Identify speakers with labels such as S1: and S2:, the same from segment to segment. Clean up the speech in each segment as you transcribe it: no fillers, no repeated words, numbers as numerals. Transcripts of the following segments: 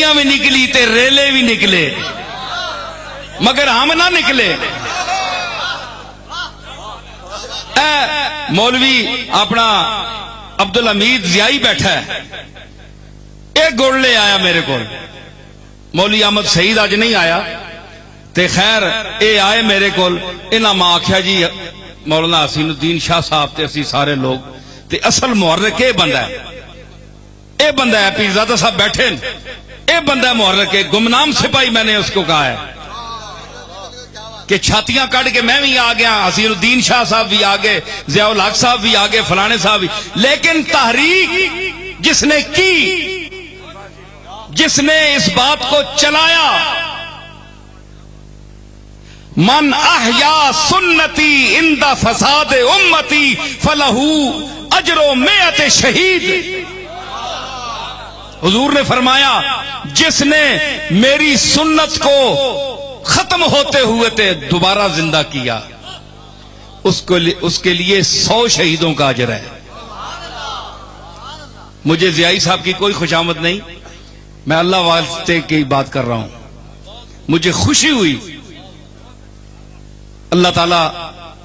S1: بھی نکلی تے ریلے بھی نکلے مگر ہم نہ نکلے۔ مولوی اپنا عبدالحمید ضیائی بیٹھا ہے، ایک گڑ لے آیا میرے کو، مولوی احمد سعید اج نہیں آیا تے خیر اے آئے میرے کو، انہاں ماں آکھیا جی مولانا حسین الدین شاہ صاحب تے اسی سارے لوگ تے اصل محرک اے بندہ ہے، اے بندہ ہے پیرزادہ صاحب بیٹھے، اے بندہ ہے محرک ہے، گمنام سپاہی میں نے اس کو کہا ہے کہ چھاتیاں کٹ کے میں بھی آ گیا، حسین الدین شاہ صاحب بھی آگے، ضیاء الحق صاحب بھی آگے، فلانے صاحب بھی، لیکن تحریک جس نے کی، جس نے اس بات کو چلایا، من احیا سنتی عند فساد امتی فلہ اجر مئت شہید۔ حضور نے فرمایا جس نے میری سنت کو ختم ہوتے ہوئے تے دوبارہ زندہ کیا اس کے لیے 100 شہیدوں کا اجر ہے۔ مجھے ضیائی صاحب کی کوئی خوشامد نہیں، میں اللہ واسطے کی بات کر رہا ہوں، مجھے خوشی ہوئی، اللہ تعالیٰ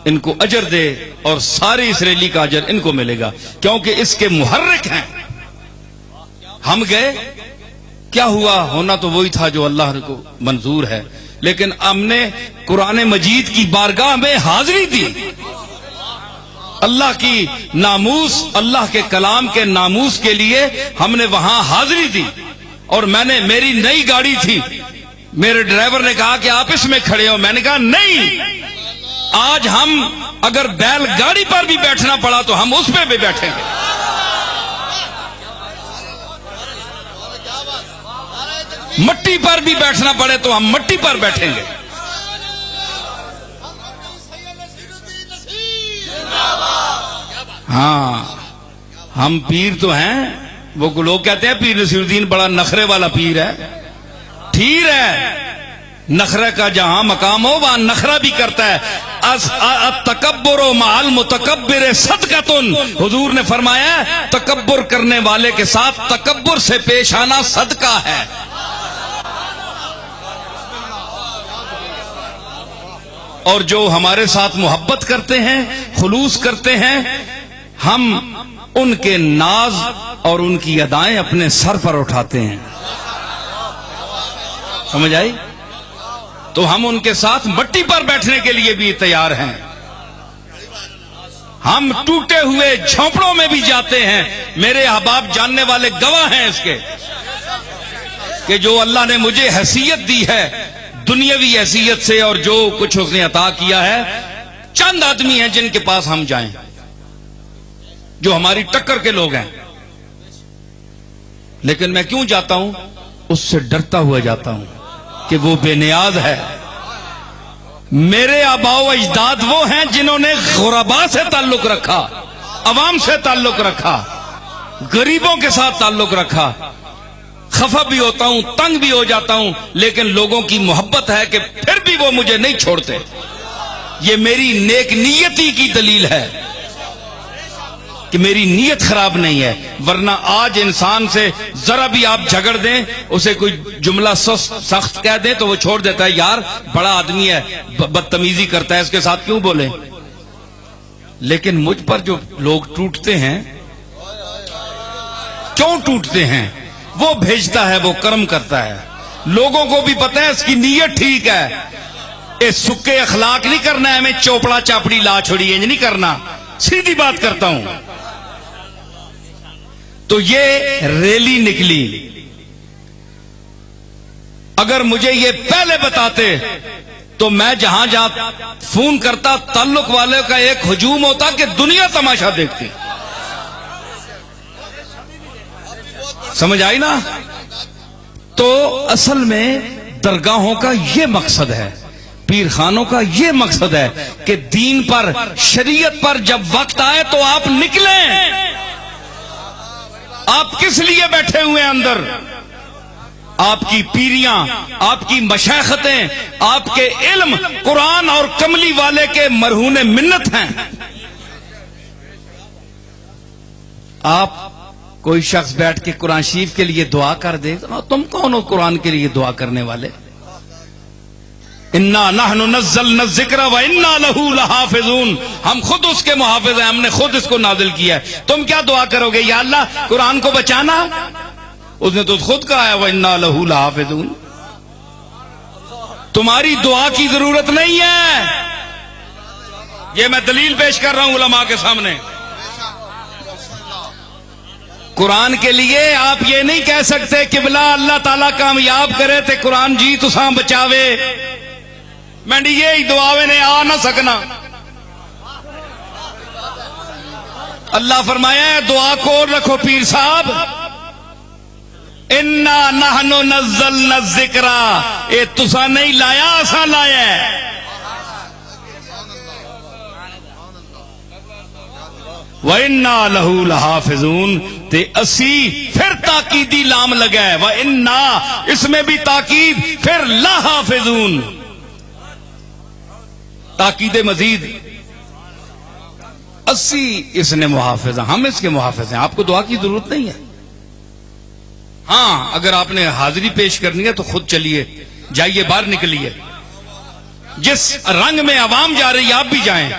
S1: ان کو اجر دے اور ساری اس ریلی کا اجر ان کو ملے گا، کیونکہ اس کے محرک ہیں۔ ہم گئے، کیا ہوا، ہونا تو وہی تھا جو اللہ کو منظور ہے، لیکن ہم نے قرآن مجید کی بارگاہ میں حاضری دی، اللہ کی ناموس، اللہ کے کلام کے ناموس کے لیے ہم نے وہاں حاضری دی، اور میں نے، میری نئی گاڑی تھی، میرے ڈرائیور نے کہا کہ آپ اس میں کھڑے ہو، میں نے کہا نہیں، آج ہم اگر بیل گاڑی پر بھی بیٹھنا پڑا تو ہم اس پہ بھی بیٹھیں گے۔ مٹی پر بھی بیٹھنا پڑے تو ہم مٹی پر بیٹھیں گے۔ ہاں ہم پیر تو ہیں، وہ لوگ کہتے ہیں پیر نصیر الدین بڑا نخرے والا پیر ہے، ٹھیر ہے، نخرے کا جہاں مقام ہو وہاں نخرہ بھی کرتا ہے۔ التکبر مع المتکبر صدقۃ، حضور نے فرمایا تکبر کرنے والے کے ساتھ تکبر سے پیش آنا صدقہ ہے۔ اور جو ہمارے ساتھ محبت کرتے ہیں، خلوص کرتے ہیں، ہم ان کے ناز اور ان کی ادائیں اپنے سر پر اٹھاتے ہیں، سمجھ آئی؟ تو ہم ان کے ساتھ مٹی پر بیٹھنے کے لیے بھی تیار ہیں، ہم ٹوٹے ہوئے جھونپڑوں میں بھی جاتے ہیں۔ میرے احباب جاننے والے گواہ ہیں اس کے کہ جو اللہ نے مجھے حیثیت دی ہے دنیاوی حیثیت سے، اور جو کچھ اس نے عطا کیا ہے، چند آدمی ہیں جن کے پاس ہم جائیں جو ہماری ٹکر کے لوگ ہیں، لیکن میں کیوں جاتا ہوں؟ اس سے ڈرتا ہوا جاتا ہوں کہ وہ بے نیاز ہے۔ میرے آباء و اجداد وہ ہیں جنہوں نے غرباء سے تعلق رکھا، عوام سے تعلق رکھا، غریبوں کے ساتھ تعلق رکھا۔ خفا بھی ہوتا ہوں، تنگ بھی ہو جاتا ہوں، لیکن لوگوں کی محبت ہے کہ پھر بھی وہ مجھے نہیں چھوڑتے۔ یہ میری نیک نیتی کی دلیل ہے کہ میری نیت خراب نہیں ہے، ورنہ آج انسان سے ذرا بھی آپ جھگڑ دیں، اسے کوئی جملہ سخت کہہ دیں تو وہ چھوڑ دیتا ہے، یار بڑا آدمی ہے، بدتمیزی کرتا ہے، اس کے ساتھ کیوں بولیں؟ لیکن مجھ پر جو لوگ ٹوٹتے ہیں، کیوں ٹوٹتے ہیں؟ وہ بھیجتا ہے، وہ کرم کرتا ہے، لوگوں کو بھی پتہ ہے اس کی نیت ٹھیک ہے، اے سکے اخلاق نہیں کرنا ہے، ہمیں چوپڑا چاپڑی لا چھوڑی نہیں کرنا، سیدھی بات کرتا ہوں۔ تو یہ ریلی نکلی، اگر مجھے یہ پہلے بتاتے تو میں جہاں فون کرتا، تعلق والے کا ایک ہجوم ہوتا کہ دنیا تماشا دیکھتی۔ سمجھ آئی نا؟ تو اصل میں درگاہوں کا یہ مقصد ہے، پیر خانوں کا یہ مقصد ہے کہ دین پر، شریعت پر جب وقت آئے تو آپ نکلیں۔ آپ کس لیے بیٹھے ہوئے ہیں اندر؟ آپ کی پیریاں، آپ کی مشائختیں، آپ کے علم قرآن اور کملی والے کے مرہون منت ہیں۔ آپ کوئی شخص بیٹھ کے قرآن شریف کے لیے دعا کر دے تو تم کون ہو قرآن کے لیے دعا کرنے والے؟ انا نحن نزلنا الذکر وانا لہ لحافظون، ہم خود اس کے محافظ ہیں، ہم نے خود اس کو نازل کیا ہے، تم کیا دعا کرو گے یا اللہ قرآن کو بچانا؟ اس نے تو خود کہا ہے وانا لہ لحافظون، تمہاری دعا کی ضرورت نہیں ہے۔ یہ میں دلیل پیش کر رہا ہوں علماء کے سامنے۔ قرآن کے لیے آپ یہ نہیں کہہ سکتے کہ بلا اللہ تعالیٰ کامیاب کرے تے قرآن جی تساں بچاوے، میں یہ دعاوے نے آ نہ سکنا۔ اللہ فرمایا ہے دعا کو رکھو پیر صاحب، انا نحن نزلنا الذکر، اے تساں نہیں لایا اساں لایا ہے۔ وَإِنَّا لَهُ لَحَافِظُونَ، تے اسی پھر تاکیدی لام لگا ہے، وَإِنَّا اس میں بھی تاکید، پھر لَحَافِظُونَ تاکید مزید، اسی اس نے محافظ ہیں، ہم اس کے محافظ ہیں، آپ کو دعا کی ضرورت نہیں ہے۔ ہاں اگر آپ نے حاضری پیش کرنی ہے تو خود چلیے، جائیے باہر نکلیے، جس رنگ میں عوام جا رہی آپ بھی جائیں۔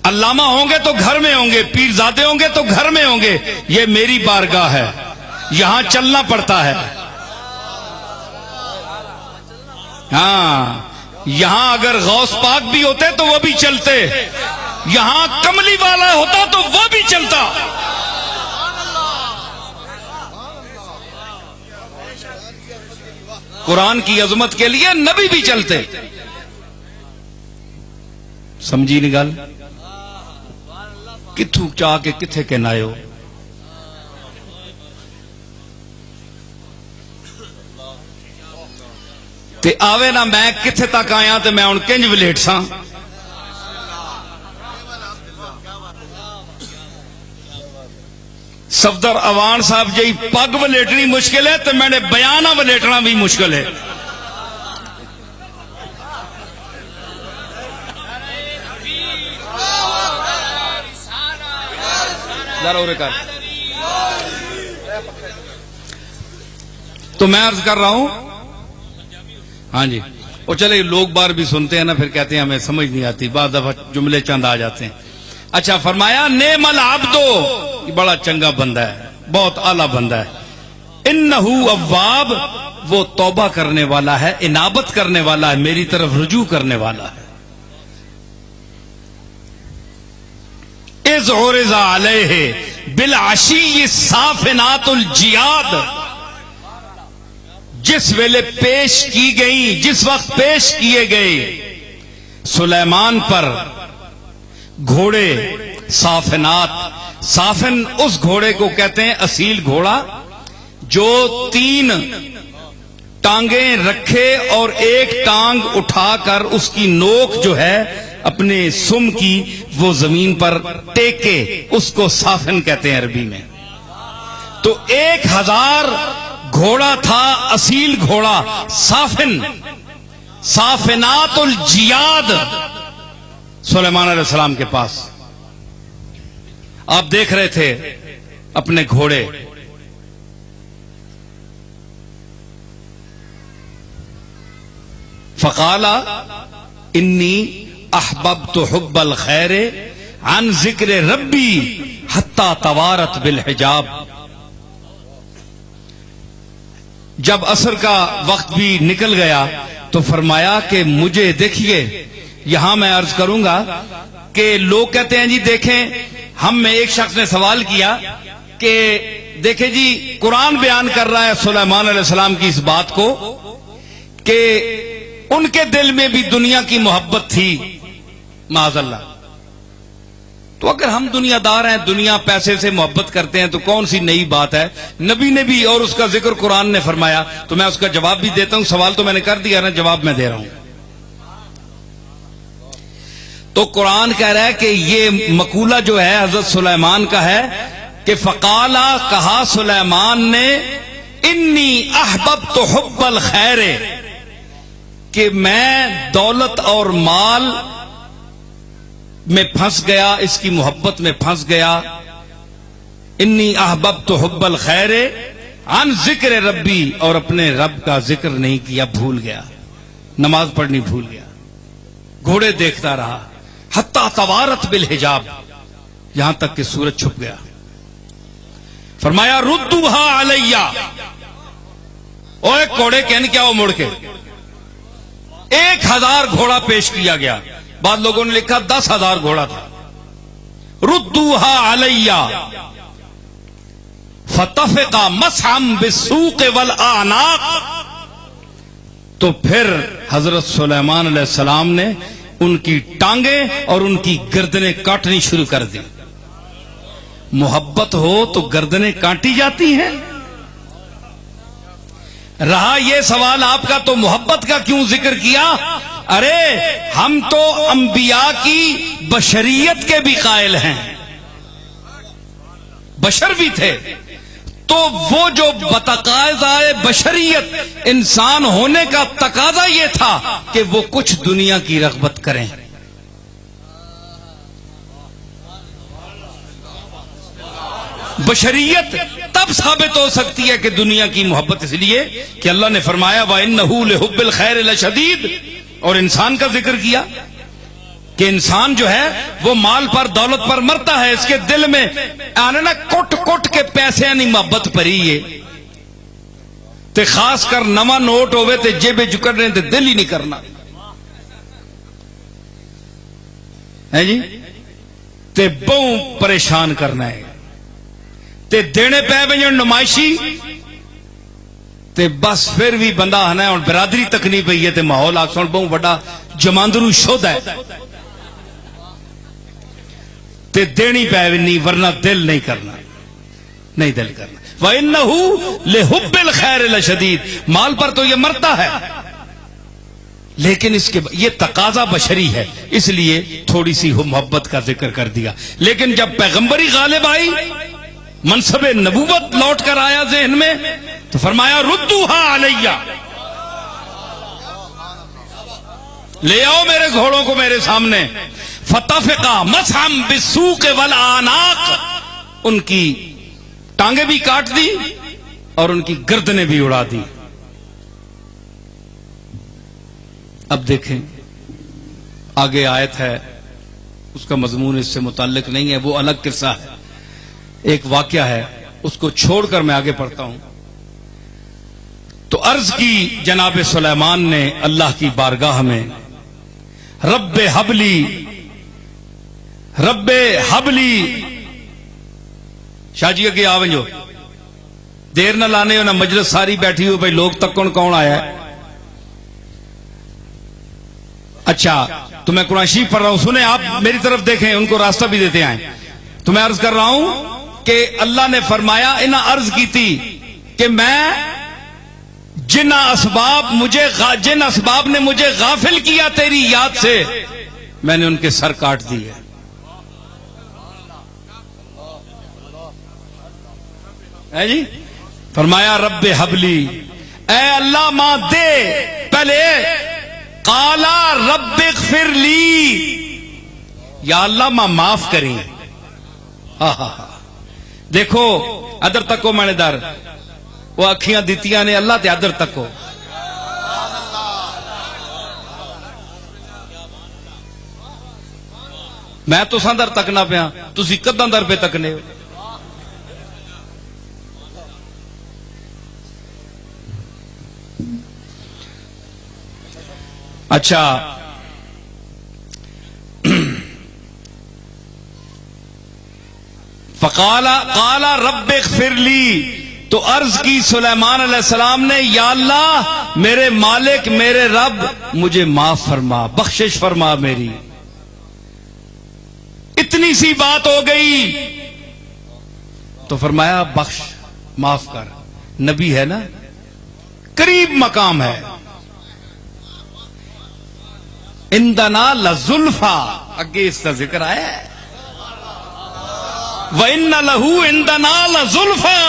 S1: علامہ ہوں گے تو گھر میں ہوں گے، پیرزادے ہوں گے تو گھر میں ہوں گے، یہ میری بارگاہ ہے، یہاں چلنا پڑتا ہے۔ ہاں یہاں اگر غوث پاک بھی ہوتے تو وہ بھی چلتے، یہاں کملی والا ہوتا تو وہ بھی چلتا۔ قرآن کی عظمت کے لیے نبی بھی چلتے۔ سمجھی نہیں گل؟ کتھوں چاہ کے کتھے کے نائیو۔ تے آوے نا میں کتھے تک آیا تے میں ان کنج ولیٹ ساں۔ صفدر اوان صاحب جی پگ ولیٹنی مشکل ہے تے میں نے بیانہ ولیٹنا بھی مشکل ہے۔ تو میں عرض کر رہا ہوں، ہاں جی اور چلے لوگ بار بھی سنتے ہیں نا، پھر کہتے ہیں ہمیں سمجھ نہیں آتی، بعض دفعہ جملے چند آ جاتے ہیں۔ اچھا فرمایا نعم العبد، یہ بڑا چنگا بندہ ہے، بہت اعلیٰ بندہ ہے، انہ اواب، وہ توبہ کرنے والا ہے، انابت کرنے والا ہے، میری طرف رجوع کرنے والا ہے۔ اذ عرض علیہ بالعشی الصافنات الجیاد، جس ویلے پیش کی گئی، جس وقت پیش کیے گئے سلیمان پر گھوڑے صافنات، صافن اس گھوڑے کو کہتے ہیں اصیل گھوڑا جو 3 ٹانگیں رکھے اور ایک ٹانگ اٹھا کر اس کی نوک جو ہے اپنے سم کی وہ زمین پر ٹیکے، اس کو صافن کہتے ہیں عربی میں۔ تو 1000 گھوڑا تھا، اصیل گھوڑا صافن، صافنات الجیاد سلیمان علیہ السلام کے پاس۔ آپ دیکھ رہے تھے اپنے گھوڑے، فقال انی احببت حب الخیر عن ذکر ربی حتی توارت بالحجاب۔ جب عصر کا وقت بھی نکل گیا تو فرمایا کہ مجھے دیکھیے، یہاں میں عرض کروں گا کہ لوگ کہتے ہیں جی دیکھیں، ہم میں ایک شخص نے سوال کیا کہ دیکھیں جی قرآن بیان کر رہا ہے سلیمان علیہ السلام کی اس بات کو کہ ان کے دل میں بھی دنیا کی محبت تھی، معاذ اللہ۔ تو اگر ہم دنیا دار ہیں، دنیا پیسے سے محبت کرتے ہیں تو کون سی نئی بات ہے؟ نبی نے بھی اور اس کا ذکر قرآن نے فرمایا، تو میں اس کا جواب بھی دیتا ہوں۔ سوال تو میں نے کر دیا نا، جواب میں دے رہا ہوں۔ تو قرآن کہہ رہا ہے کہ یہ مقولہ جو ہے حضرت سلیمان کا ہے کہ فقالا، کہا سلیمان نے، انی احببت حب الخیر، کہ میں دولت اور مال میں پھنس گیا، اس کی محبت میں پھنس گیا. انی احببت حب الخیر عن ذکر ربی، اور اپنے رب کا ذکر نہیں کیا، بھول گیا، نماز پڑھنی بھول گیا، گھوڑے دیکھتا رہا. حتی توارت بالحجاب، یہاں تک کہ سورج چھپ گیا. فرمایا ردوها علیہ، اوے گھوڑے کہنے کیا وہ مڑ کے 1000 گھوڑا پیش کیا گیا، بعض لوگوں نے لکھا 10,000 گھوڑا تھا. ردوها علیہ فتفقا مسحا بالسوق والاعناق، تو پھر حضرت سلیمان علیہ السلام نے ان کی ٹانگیں اور ان کی گردنیں کاٹنی شروع کر دی. محبت ہو تو گردنیں کاٹی جاتی ہیں. رہا یہ سوال آپ کا تو محبت کا کیوں ذکر کیا؟ ارے ہم تو انبیاء کی بشریت کے بھی قائل ہیں، بشر بھی تھے، تو وہ جو بتقاضا بشریت انسان ہونے کا تقاضا یہ تھا کہ وہ کچھ دنیا کی رغبت کریں. بشریت تب ثابت ہو سکتی ہے کہ دنیا کی محبت، اس لیے کہ اللہ نے فرمایا وَإِنَّهُ لِحُبِّ الْخَيْرِ لَشَدِيدٌ، اور انسان کا ذکر کیا کہ انسان جو ہے وہ مال پر دولت پر مرتا ہے، اس کے دل میں آنے نا کٹ کٹ کے پیسے نہیں محبت پری ہے تے خاص کر نواں نوٹ ہوئے تے جیبے جکڑنے تے دل ہی نہیں کرنا ہے جی، تے بہوں پریشان کرنا ہے تے دینے پہ بجن نمائشی تے بس پھر بھی بندہ ہے اور برادری تک نہیں پئی ہے تے ماحول آکسون بہوں بڑا جماندرو شد ہے تے دینی پہ بھی نہیں، ورنہ دل نہیں کرنا، نہیں دل کرنا. وَإِنَّهُ لِحُبِّ الْخَيْرِ لَشَدِيدٌ، مال پر تو یہ مرتا ہے، لیکن اس کے یہ تقاضا بشری ہے، اس لیے تھوڑی سی محبت کا ذکر کر دیا. لیکن جب پیغمبری غالب آئی، منصب نبوت لوٹ کر آیا ذہن میں، تو فرمایا ردوها علیہ، لے آؤ میرے گھوڑوں کو میرے سامنے. فتفقا مسحا بالسوق والاعناق، ان کی ٹانگیں بھی کاٹ دی اور ان کی گردنیں بھی اڑا دی. اب دیکھیں آگے آیت ہے، اس کا مضمون اس سے متعلق نہیں ہے، وہ الگ قصہ ہے، ایک واقعہ ہے، اس کو چھوڑ کر میں آگے پڑھتا ہوں. تو عرض کی جناب سلیمان نے اللہ کی بارگاہ میں، رب حبلی، رب حبلی. شاہ جی اگے آویں جو دیر نہ لانے ہو، نہ مجلس ساری بیٹھی ہو، بھائی لوگ تک کون آیا ہے. اچھا تو میں قرآن شریف پڑھ رہا ہوں، سنیں آپ، میری طرف دیکھیں، ان کو راستہ بھی دیتے آئیں. تو میں عرض کر رہا ہوں کہ اللہ نے فرمایا، انہاں عرض کی تھی کہ میں جن اسباب نے مجھے غافل کیا تیری یاد سے، میں نے ان کے سر کاٹ دیے. ہے جی، فرمایا رب حبلی، اے اللہ ماں دے. پہلے قالا رب اغفر لی، یا اللہ ماں معاف کریں. دیکھو ادھر تکو میں نے در وہ اکھیاں دیتیاں نے اللہ تے ادھر تکو. میں تو ساندر تکنا پیا، تسی کداں در پہ تکنے ہو. اچھا قال رب اغفر لی، تو عرض کی سلیمان علیہ السلام نے، یا اللہ میرے مالک میرے رب مجھے معاف فرما، بخشش فرما میری. اتنی سی بات ہو گئی تو فرمایا بخش، معاف کر. نبی ہے نا، قریب مقام ہے. اندنا لزلفا، اگے اس کا ذکر آیا ہے، وَإِنَّ لَهُ عِندَنَا لَزُلْفَا،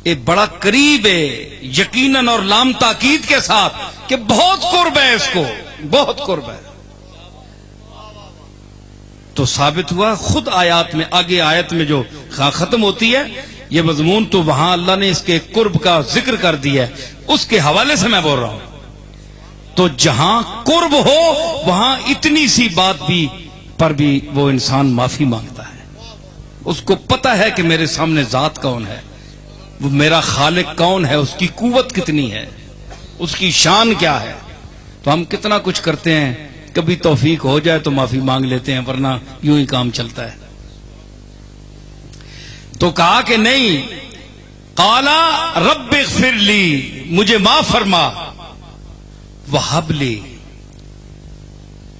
S1: یہ بڑا قریب ہے، یقیناً اور لام تاکید کے ساتھ کہ بہت قرب ہے، اس کو بہت قرب ہے. تو ثابت ہوا خود آیات میں، آگے آیت میں جو ختم ہوتی ہے یہ مضمون، تو وہاں اللہ نے اس کے قرب کا ذکر کر دیا ہے، اس کے حوالے سے میں بول رہا ہوں. تو جہاں قرب ہو وہاں اتنی سی بات بھی پر بھی وہ انسان معافی مانگتا ہے. اس کو پتا ہے کہ میرے سامنے ذات کون ہے، وہ میرا خالق کون ہے، اس کی قوت کتنی ہے، اس کی شان کیا ہے. تو ہم کتنا کچھ کرتے ہیں، کبھی توفیق ہو جائے تو معافی مانگ لیتے ہیں، ورنہ یوں ہی کام چلتا ہے. تو کہا کہ نہیں، قالا رب اغفر لی، مجھے معاف فرما، وہب لی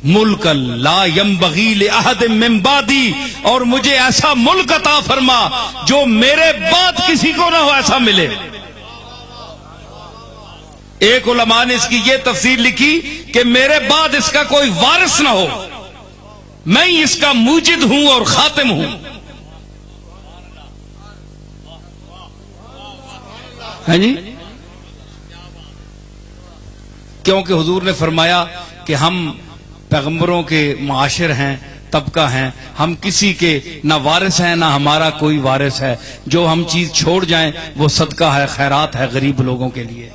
S1: ملک لا ينبغی لأحد من بعدی، اور مجھے ایسا ملک عطا فرما جو میرے بعد کسی کو نہ ہو ایسا ملے. ایک علماء نے اس کی یہ تفسیر لکھی کہ میرے بعد اس کا کوئی وارث نہ ہو، میں ہی اس کا موجد ہوں اور خاتم ہوں. ہے جی، کیونکہ حضور نے فرمایا کہ ہم پیغمبروں کے معاشر ہیں، طبقہ ہیں، ہم کسی کے نہ وارث ہیں نہ ہمارا کوئی وارث ہے. جو ہم چیز چھوڑ جائیں وہ صدقہ ہے، خیرات ہے غریب لوگوں کے لیے.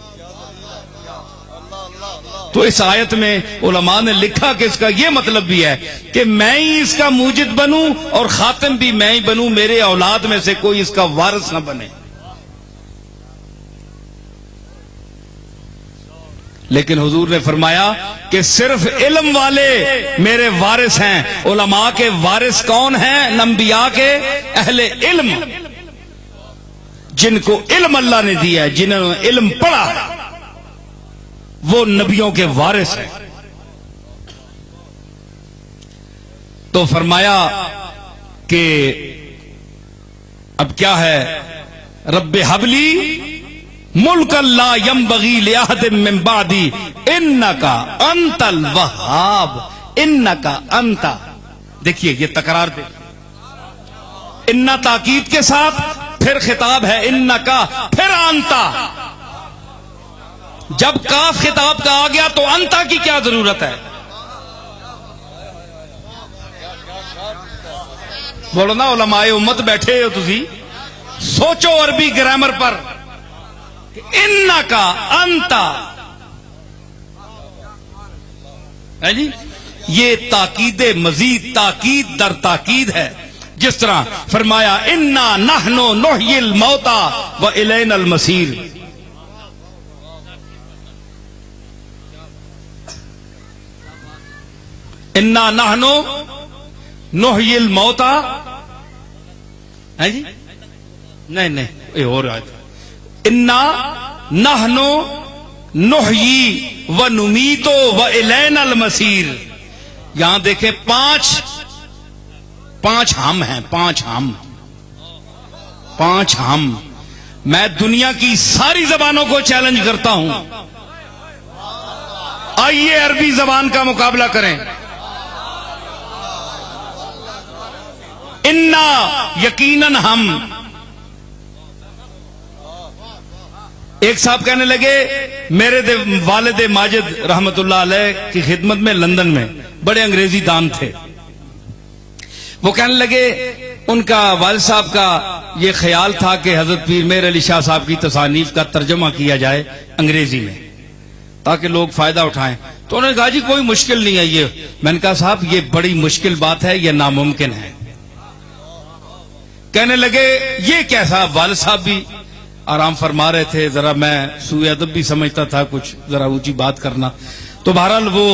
S1: تو اس آیت میں علماء نے لکھا کہ اس کا یہ مطلب بھی ہے کہ میں ہی اس کا موجد بنوں اور خاتم بھی میں ہی بنوں، میرے اولاد میں سے کوئی اس کا وارث نہ بنے. لیکن حضور نے فرمایا کہ صرف علم والے میرے وارث ہیں. علماء کے وارث کون ہیں؟ انبیاء کے اہل علم، جن کو علم اللہ نے دیا ہے، جنہوں نے علم پڑھا، وہ نبیوں کے وارث ہیں. تو فرمایا کہ اب کیا ہے، رب حبلی ملک لا ينبغی لأحد من بعدی انکا انت الوہاب، انکا انت. دیکھیے یہ تکرار دے، انا تاکید کے ساتھ، پھر خطاب ہے انکا، پھر انتا. جب کاف خطاب کا آ گیا تو انتا کی کیا ضرورت ہے؟ بولو نا علماء امت بیٹھے ہو تسی، سوچو عربی گرامر پر. انکا انتا ہے جی، یہ تاکید مزید، تاکید در تاکید ہے. جس طرح فرمایا انا نحن نحیی الموتى والینا المصیر. انا نحن نحیی الموتى ہے جی، نہیں یہ اور آیت، انا نحن نحیی و نمیت و الینا المصیر. یہاں دیکھیں پانچ ہم ہیں، پانچ ہم. میں دنیا کی ساری زبانوں کو چیلنج کرتا ہوں، آئیے عربی زبان کا مقابلہ کریں. انا یقیناً ہم. ایک صاحب کہنے لگے، میرے والد ماجد رحمت اللہ علیہ کی خدمت میں لندن میں بڑے انگریزی دان تھے. وہ کہنے لگے ان کا والد صاحب کا یہ خیال تھا کہ حضرت پیر مہر علی شاہ صاحب کی تصانیف کا ترجمہ کیا جائے انگریزی میں تاکہ لوگ فائدہ اٹھائیں. تو انہوں نے کہا جی کوئی مشکل نہیں ہے یہ. میں نے کہا صاحب یہ بڑی مشکل بات ہے، یہ ناممکن ہے. کہنے لگے یہ کیسا؟ والد صاحب بھی آرام فرما رہے تھے، ذرا میں سوء ادب بھی سمجھتا تھا، کچھ ذرا اونچی بات کرنا. تو بہرحال وہ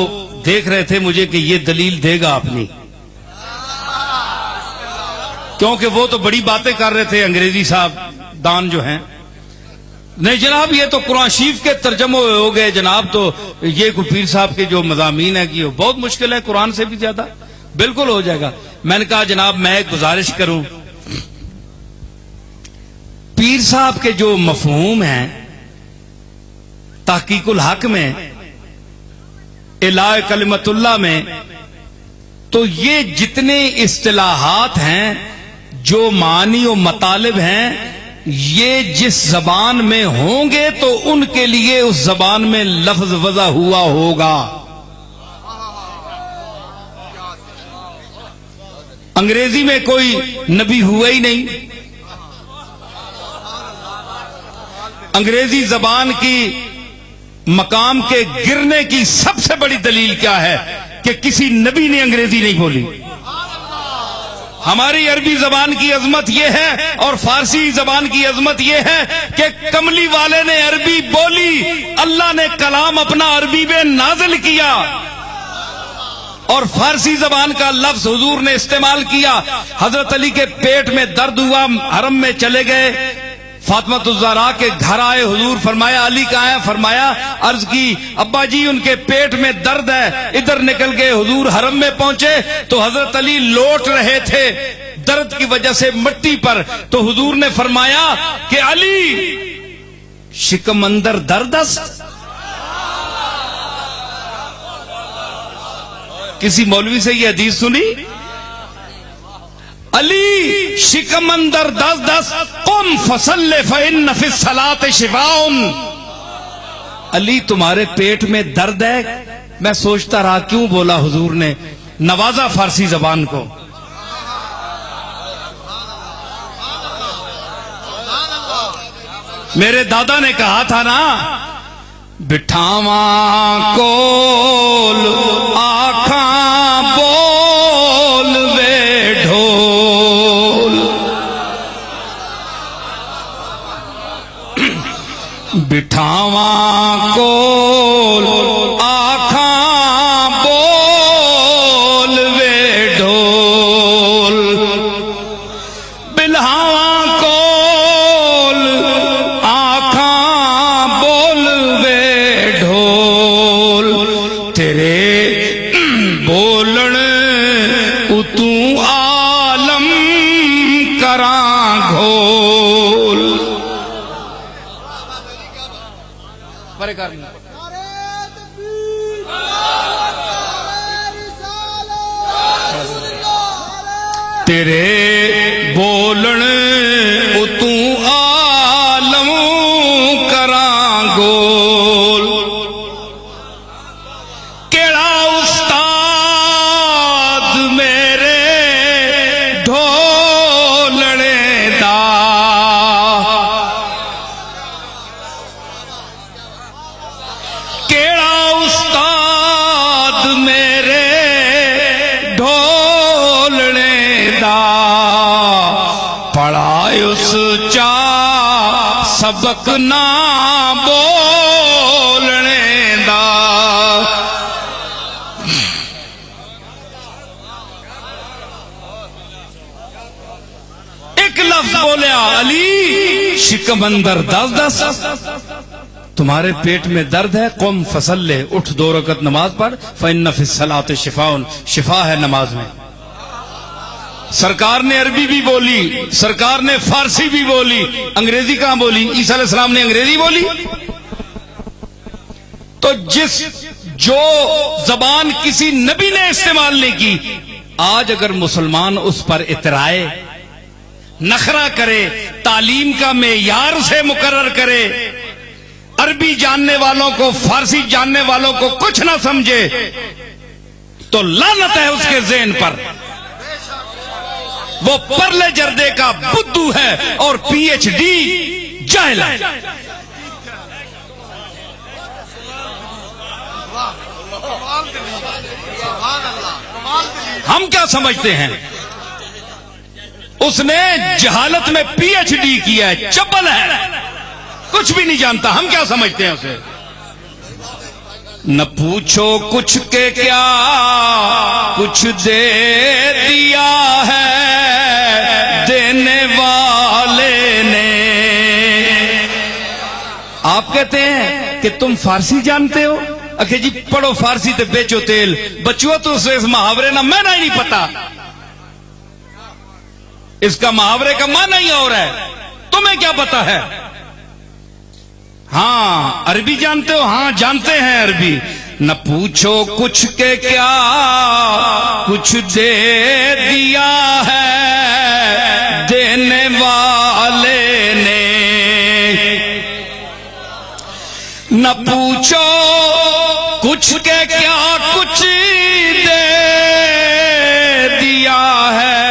S1: دیکھ رہے تھے مجھے کہ یہ دلیل دے گا اپنی، کیونکہ وہ تو بڑی باتیں کر رہے تھے انگریزی صاحب دان جو ہیں. نہیں جناب یہ تو قرآن شریف کے ترجمے ہو گئے جناب، تو یہ کو پیر صاحب کے جو مضامین ہیں کہ بہت مشکل ہے، قرآن سے بھی زیادہ. بالکل ہو جائے گا. میں نے کہا جناب میں ایک گزارش کروں، پیر صاحب کے جو مفہوم ہیں تحقیق الحق میں، الہ کلمت اللہ میں، تو یہ جتنے اصطلاحات ہیں، جو معنی و مطالب ہیں، یہ جس زبان میں ہوں گے تو ان کے لیے اس زبان میں لفظ وضع ہوا ہوگا. انگریزی میں کوئی نبی ہوا ہی نہیں. انگریزی زبان کی مقام کے گرنے کی سب سے بڑی دلیل کیا ہے کہ کسی نبی نے انگریزی نہیں بولی. ہماری عربی زبان کی عظمت یہ ہے اور فارسی زبان کی عظمت یہ ہے کہ کملی والے نے عربی بولی, اللہ نے کلام اپنا عربی میں نازل کیا, اور فارسی زبان کا لفظ حضور نے استعمال کیا. حضرت علی کے پیٹ میں درد ہوا, حرم میں چلے گئے, فاطمہ الزہرا کے گھر آئے, حضور فرمایا علی کہاں ہے؟ فرمایا عرض کی ابا جی ان کے پیٹ میں درد ہے, ادھر نکل گئے. حضور حرم میں پہنچے تو حضرت علی لوٹ رہے تھے درد کی وجہ سے مٹی پر, تو حضور نے فرمایا کہ علی شکم اندر درد است. کسی مولوی سے یہ حدیث سنی؟ علی شکم اندر دس دس قم فصل فإن فی الصلاۃ شفاء. علی تمہارے پیٹ میں درد ہے. میں سوچتا رہا کیوں بولا حضور نے, نوازا فارسی زبان کو. میرے دادا نے کہا تھا نا, بٹھاواں کول آکھاں بول وے ڈھول, بٹھاواں کول آکھاں بول وے ڈھول, بلہاواں کول آکھاں بول وے ڈھول, تیرے بولن اتوں عالم کراں گھول. پرے کر تیرے بولن اتوں عالم کراں گول, کیڑا استاد میرے ڈھولنے دا, کیڑا استاد میرے ڈھولنے دا, پڑھائے اس چا سبق نہ بولنے دا. ایک لفظ بولیا علی شکم اندر دس دس, تمہارے پیٹ میں درد ہے, قم فصلی اٹھ 2 رکعت نماز پڑھ, فإن فی الصلاۃ شفاء, شفا ہے نماز میں. سرکار نے عربی بھی بولی, سرکار نے فارسی بھی بولی, انگریزی کہاں بولی؟ عیسیٰ علیہ السلام نے انگریزی بولی. تو جو زبان کسی نبی نے استعمال نہیں کی, آج اگر مسلمان اس پر اترائے, نخرہ کرے, تعلیم کا معیار سے مقرر کرے, عربی جاننے والوں کو فارسی جاننے والوں کو کچھ نہ سمجھے, تو لعنت ہے اس کے ذہن پر. وہ پرلے جردے کا بدھو ہے اور پی ایچ ڈی جاہل ہے. ہم کیا سمجھتے ہیں؟ اس نے جہالت میں پی ایچ ڈی کیا ہے, چپل ہے, کچھ بھی نہیں جانتا. ہم کیا سمجھتے ہیں اسے؟ نہ پوچھو کچھ کے کیا کچھ دے دیا ہے دینے والے نے. آپ کہتے ہیں کہ تم فارسی جانتے ہو, اکھے جی پڑھو فارسی تے بیچو تیل. بچو تو اسے اس محاورے نہ میں نہیں پتا, اس کا محاورے کا معنی ہی اور ہے, تمہیں کیا پتا ہے؟ ہاں عربی جانتے ہو؟ ہاں جانتے ہیں عربی. نہ پوچھو کچھ کے کیا کچھ دے دیا ہے دینے والے نے. نہ پوچھو کچھ کے کیا کچھ دے دیا ہے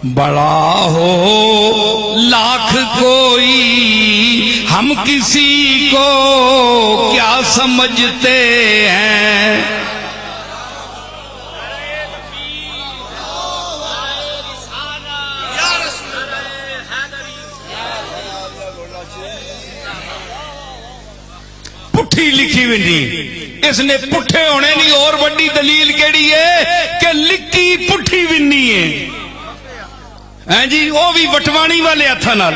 S1: بڑا ہو لاکھ کوئی ہم کسی کو کیا سمجھتے ہیں. پٹھی لکھی ہوئی نہیں، اس نے پٹھے ہونے نہیں. اور بڑی دلیل کیڑی ہے کہ لکھی پٹھی بھی نہیں ہے. ہیں جی وہ بھی وٹوانی والے ہاتھاں نال،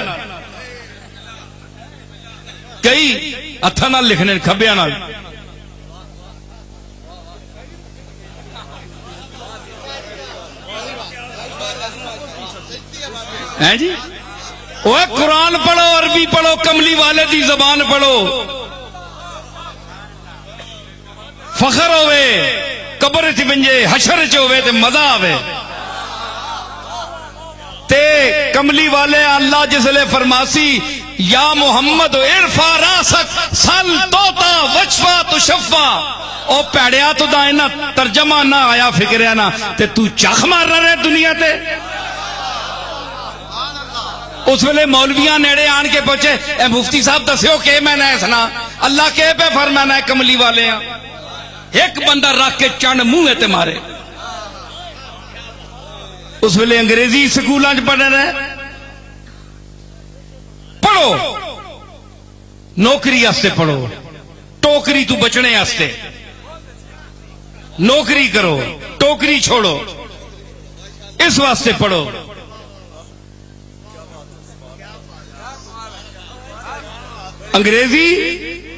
S1: کئی ہاتھاں نال لکھنے کھبیاں نال. ہیں جی وہ قرآن پڑھو، عربی پڑھو، کملی والے دی زبان پڑھو. فخر ہوئے قبر چ بنجے، حشر چ ہوئے تے مزہ آوے. تے کملی والے اللہ جسلے فرماسی یا محمد ارفع راسک سل توتا وشفا تشفا، او پیڑیا تو دا اینا ترجمہ نہ آیا فکریا نہ تے تو چخ مار رہے دنیا تے. اس ویلے مولویاں نیڑے آن کے پہنچے، اے مفتی صاحب دسیو کہ میں نے سنا اللہ کے پہ فرمانا ہے کملی والے ہیں. ایک بندہ رکھ کے چنڈ منہ تے مارے. اس ویلے انگریزی سکولاں چ پڑھ رہے، پڑھو نوکری واسطے پڑھو، ٹوکری تو بچنے واسطے نوکری کرو، ٹوکری چھوڑو، اس واسطے پڑھو. انگریزی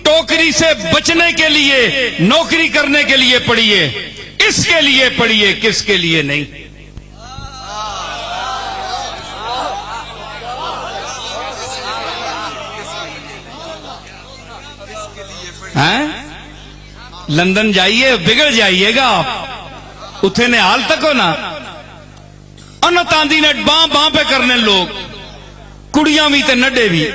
S1: ٹوکری سے بچنے کے لیے، نوکری کرنے کے لیے پڑھیے، اس کے لیے پڑھیے، کس کے لیے نہیں. لندن جائیے بگڑ جائیے گا آپ، اتنے نے حال تک ہو نا انت آندھی نے باں باں پہ کرنے لوگ، کڑیاں بھی تے نڈے بھی.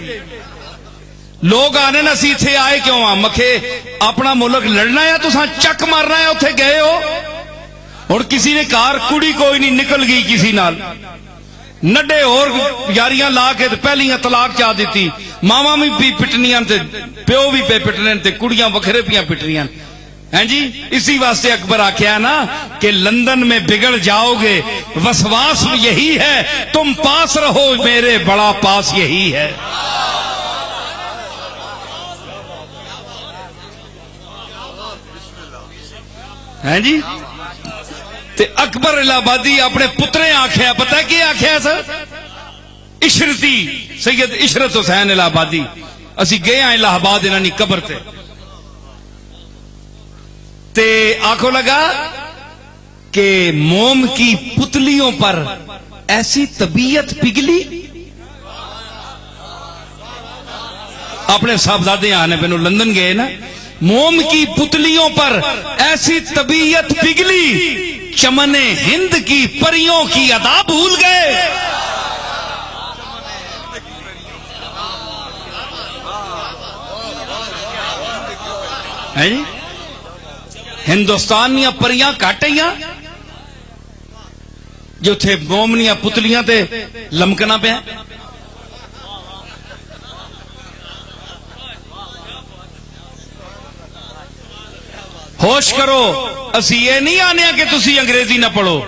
S1: لوگ آنے نا سی تھے آئے کیوں آ مکھے اپنا ملک لڑنا ہے تو چک مارنا ہے، اتنے گئے ہو. اور کسی نے کار کڑی کوئی نہیں نکل گئی کسی نال، نڈے اور یاریاں لا کے پہلیاں طلاق چاہ دیتی، ماما بھی پٹنیاں تے پیو بھی پہ پٹنے تے کڑیاں وکھرے پیاں پٹنیاں. ہیں جی اسی واسطے اکبر آخیا نا کہ لندن میں بگڑ جاؤ گے، وسواس یہی ہے، تم پاس رہو میرے بڑا پاس یہی ہے. ہیں جی تے اکبر الہ آبادی اپنے پترے آخیا، پتہ کی آخیا سر؟ عشرتی سید عشرت حسین الہ آبادی. اسی گئے ہیں الہ آباد انہوں نے قبر تے آنکھوں لگا کہ موم کی پتلیوں پر ایسی طبیعت پگھلی. اپنے صاحبزادے آنے پہ لندن گئے نا، موم کی پتلیوں پر ایسی طبیعت پگھلی، چمن ہند کی پریوں کی ادا بھول گئے. ہندوستانیاں پریاں کاٹیاں جو تھے مومنیاں پتلیاں تے لمکنا پہ. ہوش کرو، اسی یہ نہیں آنے کہ تسی انگریزی نہ پڑھو،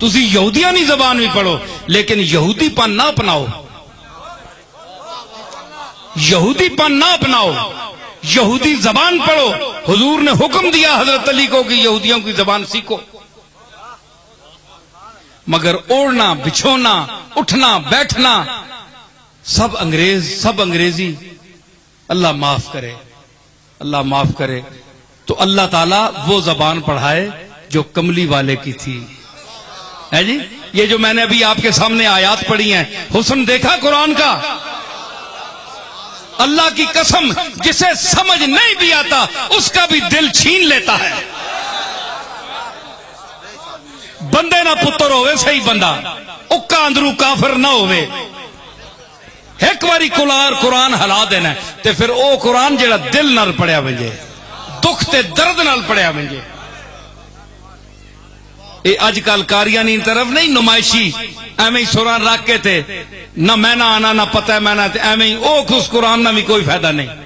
S1: تسی یہودیانی زبان بھی پڑھو، لیکن یہودی پن نہ اپناؤ، یہودی پن نہ اپناؤ، یہودی زبان پڑھو. حضور نے حکم دیا حضرت علی کو کہ یہودیوں کی زبان سیکھو، مگر اوڑھنا بچھونا اٹھنا بیٹھنا سب انگریز، سب انگریزی. اللہ معاف کرے، اللہ معاف کرے. تو اللہ تعالیٰ وہ زبان پڑھائے جو کملی والے کی تھی. ہے جی یہ جو میں نے ابھی آپ کے سامنے آیات پڑھی ہیں، حسن دیکھا قرآن کا؟ اللہ کی قسم جسے سمجھ نہیں بھی آتا اس کا بھی دل چھین لیتا ہے. بندے نہ پتر ہوئے صحیح بندہ، اکا اندرو کافر نہ ہوئے. ایک باری قرآن ہلا دینا تے پھر او قرآن جڑا دل نال پڑھیا ونجے، دکھ تے درد نال پڑھیا ونجے. یہ اج کل کاریانی طرف نہیں نمائشی ایویں سران رکھ کے تھے نہ میں نہ آنا نہ پتہ ہے میں نہ ایویں اس قرآن نہ بھی کوئی فائدہ نہیں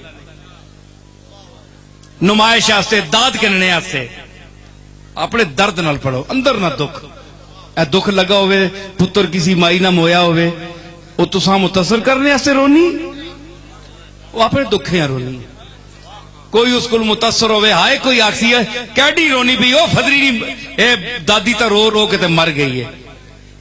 S1: نمائش واسطے داد گننے واسطے اپنے درد نال پڑھو اندر نہ دکھ اے دکھ لگا ہوئے پتر کسی مائی نہ مویا ہوئے وہ تساں متصل کرنے واسطے رونی وہ اپنے دکھیاں رونی کوئی اس کو متاثر ہوئے ہائے کوئی آکسی ہے کیڈی رونی بھی او فدری اے دادی تا رو رو کے تے مر گئی ہے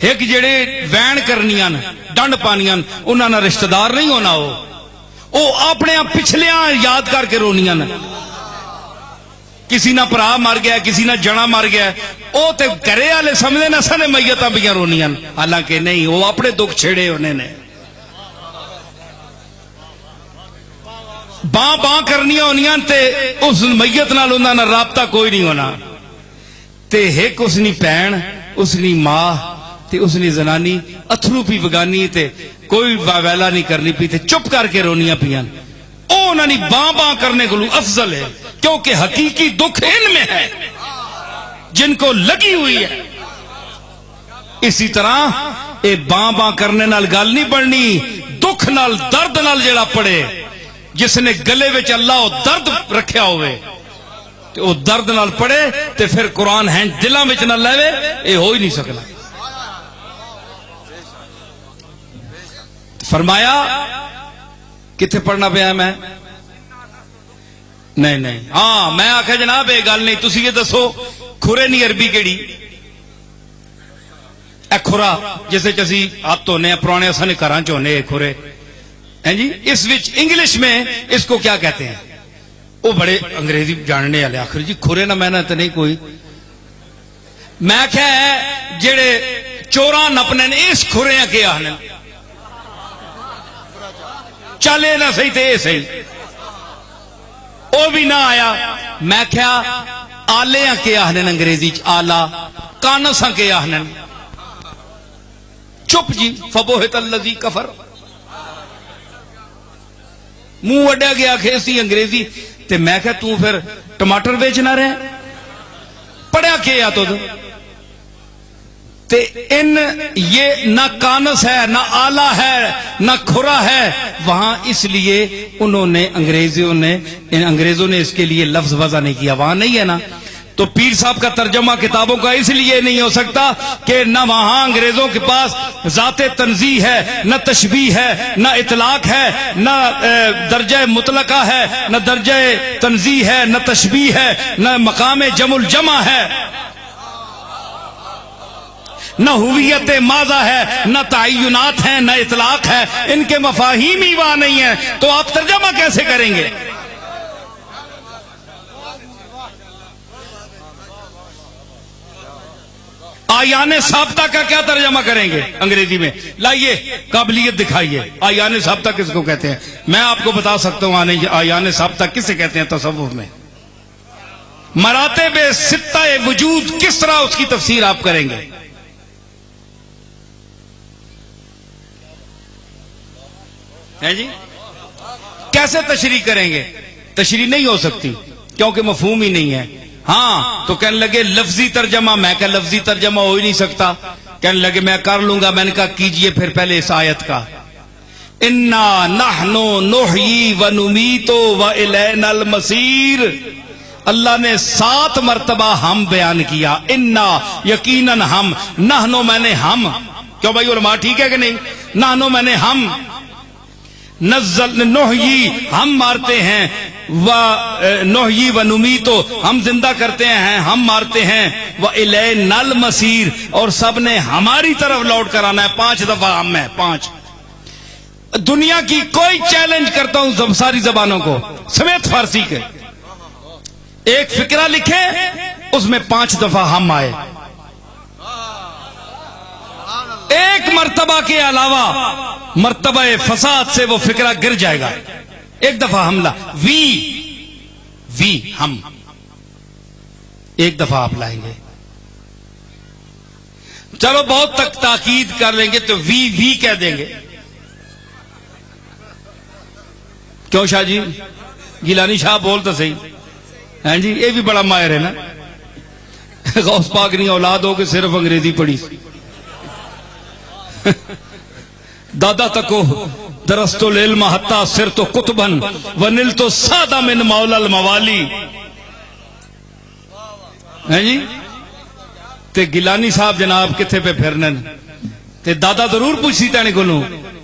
S1: ایک جڑے وین کرنیاں ڈنڈ پانیاں انہاں نہ رشتہ دار نہیں ہونا او اپنے پچھلیاں یاد کر کے رونیاں کسی نہ پرا مر گیا کسی نہ جنا مر گیا او تے کرے والے سمجھے نہ سنے میتاں بھی رونیاں حالانکہ نہیں وہ اپنے دکھ چھڑے ہونے نے باں باں کرنیاں ہونیاں تے اس میت نال انہاں نہ رابطہ کوئی نہیں ہونا تے ایک اس نی بہن اس نی ماں تے اس نی زنانی اتھرو پی بگانی تے کوئی واویلا نہیں کرنی پی تے چپ کر کے رونیاں پیاں او انہاں نی باں باں کرنے کو افضل ہے کیونکہ حقیقی دکھ ان میں ہے جن کو لگی ہوئی ہے اسی طرح اے باں باں کرنے نال گل نہیں بڑھنی دکھ نال درد نال جڑا پڑے جس نے گلے وچ اللہ او درد رکھیا ہوئے تے او درد نال پڑے تے پھر قرآن ہیں دلاں وچ نہ لے اے ہو ہی نہیں سکنا فرمایا کتنے پڑھنا پیا میں نہیں ہاں میں آخیا جناب یہ گل نہیں تسی یہ دسو کھرے نہیں عربی کیڑی اے کھرا جسے چسی ہاتھ دھونے پرانے اساں گھراں چ ہونے کھرے ہیں جی اس وچ انگلش میں اس کو کیا کہتے ہیں وہ بڑے انگریزی جاننے والے آخر جی کھرے نہ میں تو نہیں کوئی میں کیا ہے جڑے چوراں نپنے اس کھرے کے آنے چلے نہ صحیح تے صحیح وہ بھی نہ آیا میں کیا آلے کے آہن انگریزی آلہ کانس کے آہن چپ جی فبوہت الذی کفر منہ وڈیا گیا کھیسی انگریزی تے میں کہا تو پھر ٹماٹر بیچنا رہے پڑھیا کیا تو تے ان یہ نہ کانس ہے نہ آلہ ہے نہ کھرا ہے وہاں اس لیے انہوں نے انگریزوں نے اس کے لیے لفظ وضع نہیں کیا وہاں نہیں ہے نا تو پیر صاحب کا ترجمہ کتابوں کا اس لیے نہیں ہو سکتا کہ نہ وہاں انگریزوں کے پاس ذات تنزیہ ہے نہ تشبیہ ہے نہ اطلاق ہے نہ درجہ مطلقہ ہے نہ درجہ تنزیہ ہے نہ تشبیہ ہے نہ مقام جمع الجمع ہے نہ ہویت ماذا ہے نہ تعینات ہیں نہ اطلاق ہے ان کے مفاہیم ہی وہاں نہیں ہیں تو آپ ترجمہ کیسے کریں گے آیان ثابتہ کا کیا ترجمہ کریں گے انگریزی میں لائیے قابلیت دکھائیے آیان ثابتہ کس کو کہتے ہیں میں آپ کو بتا سکتا ہوں آیان ثابتہ کسے کہتے ہیں تصوف میں مراتب ستہ وجود کس طرح اس کی تفسیر آپ کریں گے ہے جی کیسے تشریح کریں گے تشریح نہیں ہو سکتی کیونکہ مفہوم ہی نہیں ہے ہاں تو کہنے لگے لفظی ترجمہ میں کہا لفظی ترجمہ ہو ہی نہیں سکتا کہنے لگے میں کر لوں گا میں نے کہا کیجئے پھر پہلے اس آیت کا انا نحنو نحیی و نمیتو و الینا المصیر اللہ نے 7 مرتبہ ہم بیان کیا انا یقیناً ہم نحنو میں نے ہم کیوں بھائی علماء ٹھیک ہے کہ نہیں نحنو میں نے ہم نزل نحیی ہم مارتے ہیں و نحیی و نمیتو ہم زندہ کرتے ہیں ہم مارتے ہیں و الینا المصیر اور سب نے ہماری طرف لوٹ کر آنا ہے 5 دفعہ ہم ہے 5 دنیا کی کوئی چیلنج کرتا ہوں ساری زبانوں کو سمیت فارسی کے ایک فقرہ لکھے اس میں 5 دفعہ ہم آئے ایک مرتبہ کے علاوہ مرتبہ فساد سے وہ فقرہ گر جائے گا ایک دفعہ حملہ وی ہم ایک دفعہ آپ لائیں گے چلو بہت تک تاکید کر لیں گے تو وی کہہ دیں گے کیوں شاہ جی گیلانی شاہ بول تو صحیح ہاں جی یہ بھی بڑا ماہر ہے نا غوث پاک نہیں اولاد ہو کے صرف انگریزی پڑھی دادا تکو درست العلم حتی صرت قطبن ونلت سادہ من مولا الموالی ہیں جی تے گیلانی صاحب جناب کتھے پہ پھرنن تے دادا ضرور پوچھتی تانی کو لوں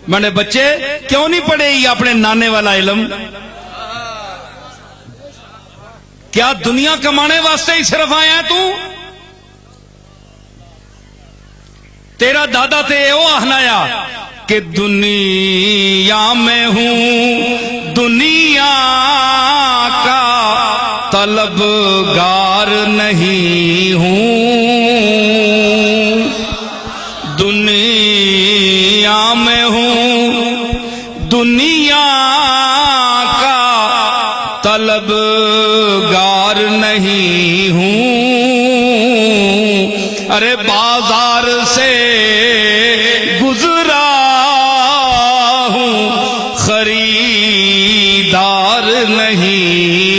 S1: میں نے بچے کیوں نہیں پڑھے یہ اپنے نانے والا علم کیا دنیا کمانے واسطے ہی صرف آیا تو تیرا دادا تے او آہنایا کہ دنیا میں ہوں دنیا کا طلبگار نہیں ہوں دنیا میں ہوں دنیا کا طلبگار نہیں ہوں ارے بازار سے گزرا ہوں خریدار نہیں